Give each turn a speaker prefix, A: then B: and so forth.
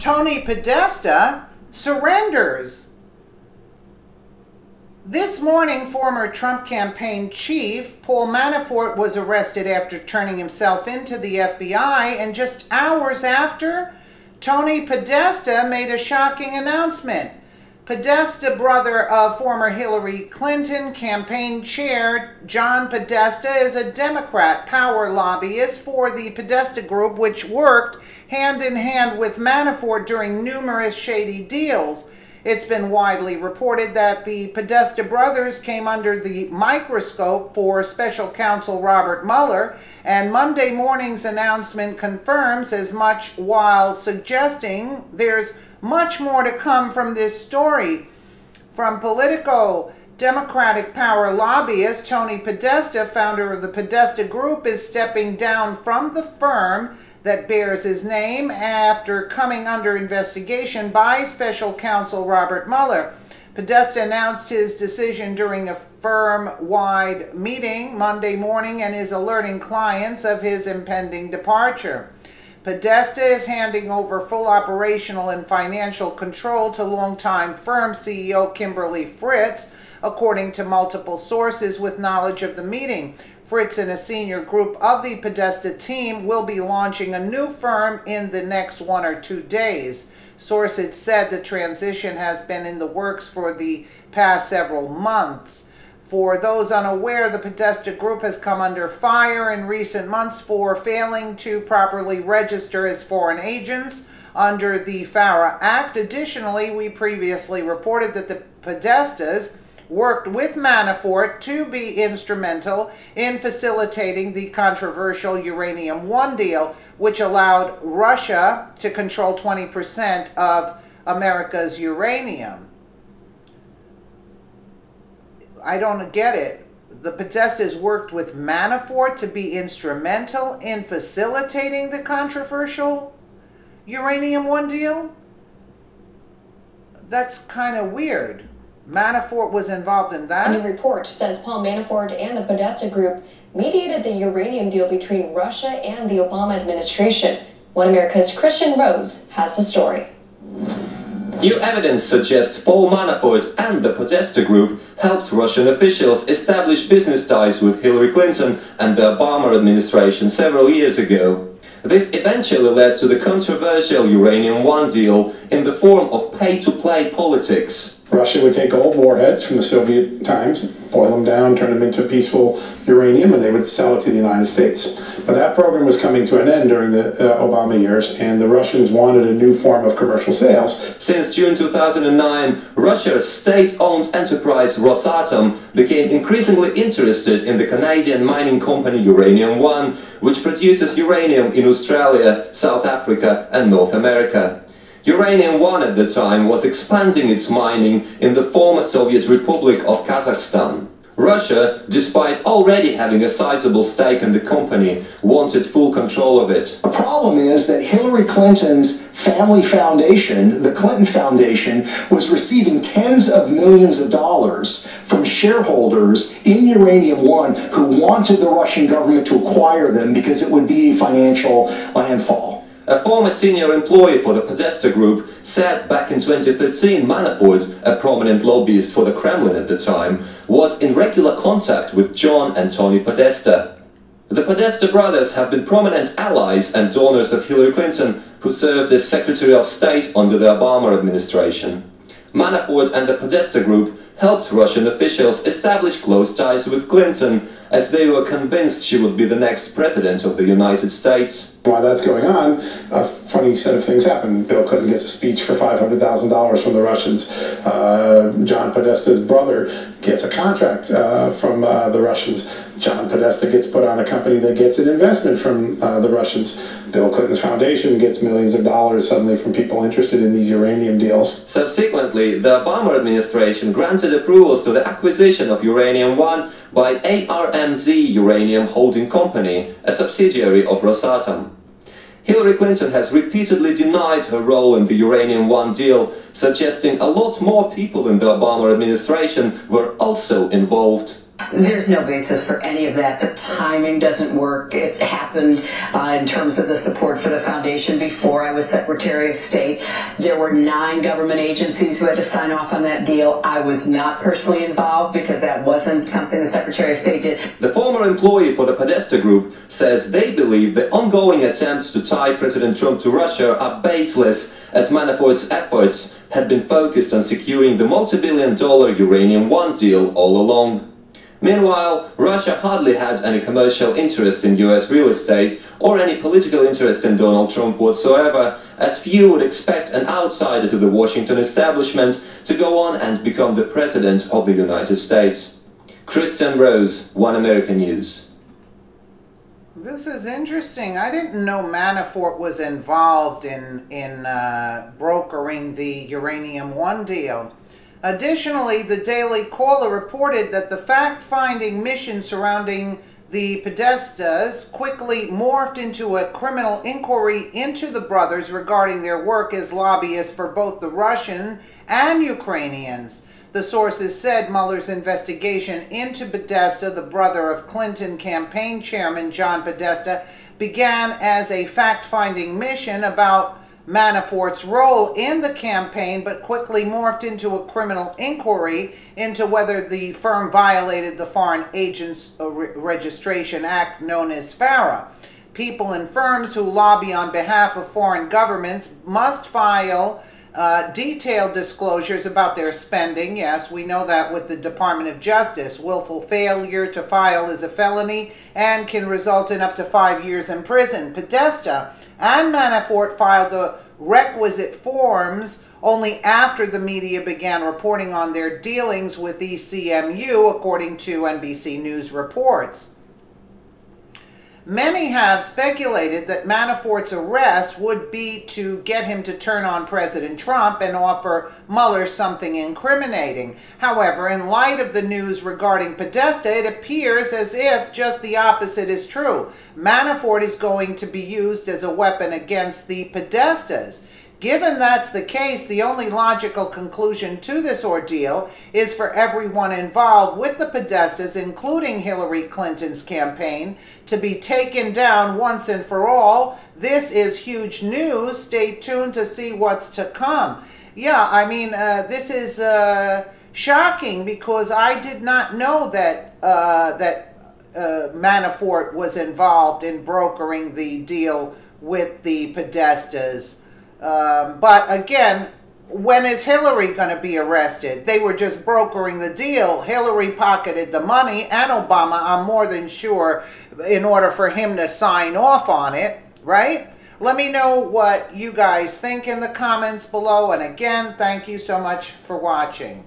A: Tony Podesta surrenders. This morning, former Trump campaign chief Paul Manafort was arrested after turning himself into the FBI, and just hours after, Tony Podesta made a shocking announcement. Podesta, brother of former Hillary Clinton campaign chair John Podesta, is a Democrat power lobbyist for the Podesta Group, which worked hand in hand with Manafort during numerous shady deals. It's been widely reported that the Podesta brothers came under the microscope for special counsel Robert Mueller, and Monday morning's announcement confirms as much, while suggesting there's much more to come from this story. From Politico, Democratic power lobbyist Tony Podesta, founder of the Podesta Group, is stepping down from the firm that bears his name after coming under investigation by special counsel Robert Mueller. Podesta announced his decision during a firm-wide meeting Monday morning and is alerting clients of his impending departure. Podesta is handing over full operational and financial control to longtime firm CEO Kimberly Fritz, according to multiple sources with knowledge of the meeting. Fritz and a senior group of the Podesta team will be launching a new firm in the next 1 or 2 days. Sources said the transition has been in the works for the past several months. For those unaware, the Podesta Group has come under fire in recent months for failing to properly register as foreign agents under the FARA Act. Additionally, we previously reported that the Podestas worked with Manafort to be instrumental in facilitating the controversial Uranium One deal, which allowed Russia to control 20% of America's uranium. I don't get it. The Podestas worked with Manafort to be instrumental in facilitating the controversial Uranium One deal? That's kind of weird. Manafort was involved in that?
B: A new report says Paul Manafort and the Podesta Group mediated the uranium deal between Russia and the Obama administration. One America's Christian Rose has the story.
C: New evidence suggests Paul Manafort and the Podesta Group helped Russian officials establish business ties with Hillary Clinton and the Obama administration several years ago. This eventually led to the controversial Uranium One deal in the form of pay-to-play politics.
D: Russia would take old warheads from the Soviet times, boil them down, turn them into peaceful uranium, and they would sell it to the United States. But that program was coming to an end during the Obama years, and the Russians wanted a new form of commercial sales.
C: Since June 2009, Russia's state-owned enterprise Rosatom became increasingly interested in the Canadian mining company Uranium One, which produces uranium in Australia, South Africa, and North America. Uranium One at the time was expanding its mining in the former Soviet Republic of Kazakhstan. Russia, despite already having a sizable stake in the company, wanted full control of it.
E: The problem is that Hillary Clinton's family foundation, the Clinton Foundation, was receiving tens of millions of dollars from shareholders in Uranium One who wanted the Russian government to acquire them because it would be financial landfall.
C: A former senior employee for the Podesta Group said back in 2013 Manafort, a prominent lobbyist for the Kremlin at the time, was in regular contact with John and Tony Podesta. The Podesta brothers have been prominent allies and donors of Hillary Clinton, who served as Secretary of State under the Obama administration. Manafort and the Podesta Group helped Russian officials establish close ties with Clinton, as they were convinced she would be the next president of the United States.
D: While that's going on, a funny set of things happen. Bill Clinton gets a speech for $500,000 from the Russians. John Podesta's brother gets a contract from the Russians. John Podesta gets put on a company that gets an investment from the Russians. Bill Clinton's foundation gets millions of dollars suddenly from people interested in these uranium deals.
C: Subsequently, the Obama administration granted approvals to the acquisition of Uranium One by ARMZ Uranium Holding Company, a subsidiary of Rosatom. Hillary Clinton has repeatedly denied her role in the Uranium One deal, suggesting a lot more people in the Obama administration were also involved.
F: There's no basis for any of that. The timing doesn't work. It happened in terms of the support for the foundation before I was Secretary of State. There were 9 government agencies who had to sign off on that deal. I was not personally involved because that wasn't something the Secretary of State did.
C: The former employee for the Podesta Group says they believe the ongoing attempts to tie President Trump to Russia are baseless, as Manafort's efforts had been focused on securing the multi-billion-dollar Uranium One deal all along. Meanwhile, Russia hardly had any commercial interest in US real estate or any political interest in Donald Trump whatsoever, as few would expect an outsider to the Washington establishment to go on and become the President of the United States. Christian Rose, One American News.
A: This is interesting. I didn't know Manafort was involved in brokering the Uranium One deal. Additionally, the Daily Caller reported that the fact-finding mission surrounding the Podestas quickly morphed into a criminal inquiry into the brothers regarding their work as lobbyists for both the Russian and Ukrainians. The sources said Mueller's investigation into Podesta, the brother of Clinton campaign chairman John Podesta, began as a fact-finding mission about Manafort's role in the campaign, but quickly morphed into a criminal inquiry into whether the firm violated the Foreign Agents Registration Act, known as FARA. People and firms who lobby on behalf of foreign governments must file detailed disclosures about their spending. Yes, we know that with the Department of Justice. Willful failure to file is a felony and can result in up to 5 years in prison. Podesta and Manafort filed the requisite forms only after the media began reporting on their dealings with ECMU, according to NBC News reports. Many have speculated that Manafort's arrest would be to get him to turn on President Trump and offer Mueller something incriminating. However, in light of the news regarding Podesta, it appears as if just the opposite is true. Manafort is going to be used as a weapon against the Podestas. Given that's the case, the only logical conclusion to this ordeal is for everyone involved with the Podestas, including Hillary Clinton's campaign, to be taken down once and for all. This is huge news. Stay tuned to see what's to come. Yeah, I mean, this is shocking because I did not know that Manafort was involved in brokering the deal with the Podestas. But again, when is Hillary going to be arrested? They were just brokering the deal. Hillary pocketed the money, and Obama, I'm more than sure, in order for him to sign off on it, right? Let me know what you guys think in the comments below. And again, thank you so much for watching.